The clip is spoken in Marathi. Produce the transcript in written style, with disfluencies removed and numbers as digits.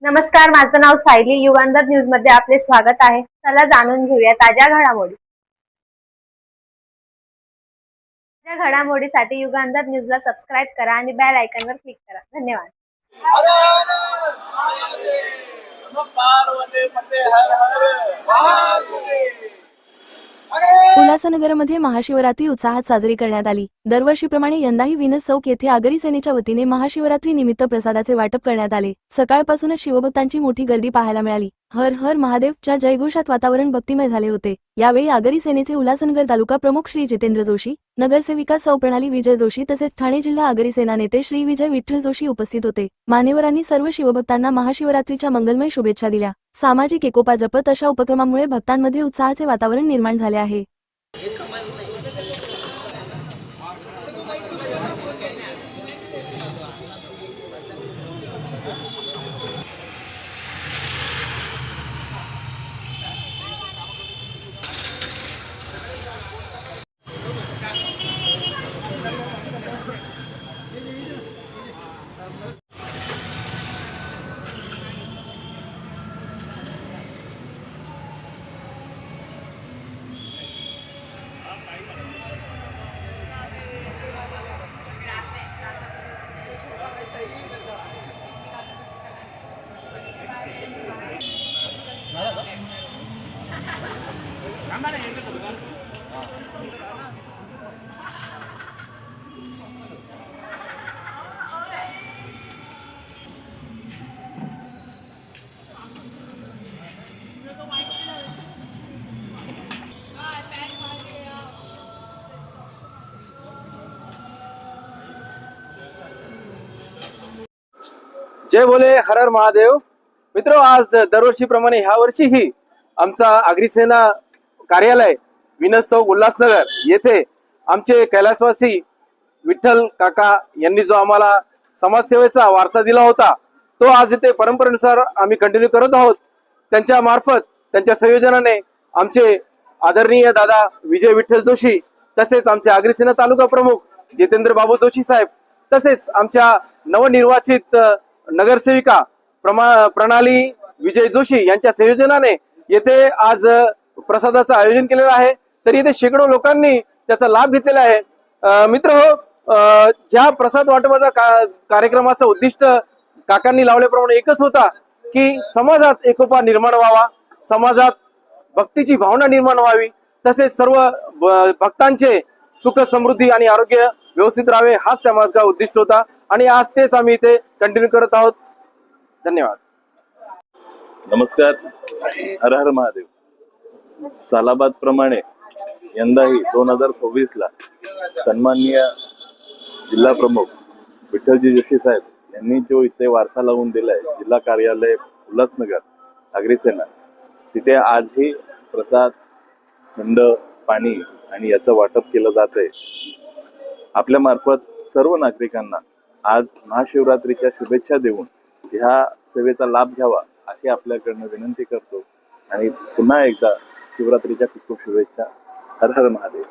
नमस्कार, माझं नाव सायली. युगांधर न्यूज मध्ये आपले स्वागत आहे. चला जाणून घेऊया ताज्या घडामोडी. ताज्या घडामोडीसाठी युगांधर न्यूजला सबस्क्राईब करा आणि बेल आयकॉनवर क्लिक करा. धन्यवाद. हर हर महादेव, नमः पार्वती पते हर हर महादेव. उल्हासनगरमध्ये महाशिवरात्री उत्साहात साजरी करण्यात आली. दरवर्षीप्रमाणे यंदाही विनस चौक येथे आगरी सेनेच्या वतीने महाशिवरात्री निमित्त प्रसादाचे वाटप करण्यात आले. सकाळपासूनच शिवभक्तांची मोठी गर्दी पाहायला मिळाली. हर हर महादेवच्या जयघोषात वातावरण भक्तिमय झाले होते. यावेळी आगरी सेनेचे उल्हासनगर तालुका प्रमुख श्री जितेंद्र जोशी, नगरसेविका सौ प्रणाली विजय जोशी तसेच ठाणे जिल्हा आगरी सेना नेते श्री विजय विठ्ठल जोशी उपस्थित होते. मान्यवरांनी सर्व शिवभक्तांना महाशिवरात्रीच्या मंगलमय शुभेच्छा दिल्या. सामाजिक एकोपा जपत अशा उपक्रमामुळे भक्तांमध्ये उत्साहाचे वातावरण निर्माण झाले आहे. जय बोले हर हर महादेव. मित्र, आज दरवर्षीप्रमाणे ह्या वर्षीही आमचा आगरी सेना कार्यालय विनस चौक उल्हासनगर येथे आमचे कैलासवासी विठ्ठल काका यांनी जो आम्हाला समाजसेवेचा वारसा दिला होता तो आज इथे परंपरेनुसार आम्ही कंटिन्यू करत आहोत. त्यांच्या मार्फत त्यांच्या संयोजनाने आमचे आदरणीय दादा विजय विठ्ठल जोशी तसेच आमचे आगरी सेना तालुका प्रमुख जितेंद्र बाबू जोशी साहेब तसेच आमच्या नवनिर्वाचित नगरसेविका प्रणाली विजय जोशी यांच्या संयोजनाने येथे आज प्रसादाचं आयोजन केलेलं आहे. तर इथे शेकडो लोकांनी त्याचा लाभ घेतलेला आहे. मित्र हो, ह्या प्रसाद वाटपाचा कार्यक्रमाचं उद्दिष्ट काकांनी लावल्याप्रमाणे एकच होता की समाजात एकोपा निर्माण व्हावा, समाजात भक्तीची भावना निर्माण व्हावी, तसेच सर्व भक्तांचे सुख समृद्धी आणि आरोग्य व्यवस्थित राहावे हाच त्यामागचा उद्दिष्ट होता आणि आज तेच आम्ही इथे कंटिन्यू करत आहोत. धन्यवाद. नमस्कार, हर हर महादेव. सालाबाद प्रमाणे यंदाही 2026 ला सन्माननीय जिल्हा प्रमुख विठ्ठलजी जोशी साहेब यांनी जो इथे वारसा लावून दिलाय जिल्हा कार्यालय उल्हासनगर आगरी सेना, तिथे आजही प्रसाद, थंड पाणी आणि याचं वाटप केलं जात आहे. आपल्या मार्फत सर्व नागरिकांना आज महाशिवरात्रीच्या शुभेच्छा देऊन ह्या सेवेचा लाभ घ्यावा अशी आपल्याकडनं विनंती करतो आणि पुन्हा एकदा शिवरात्रीच्या खूप खूप शुभेच्छा. हर हर महादेव.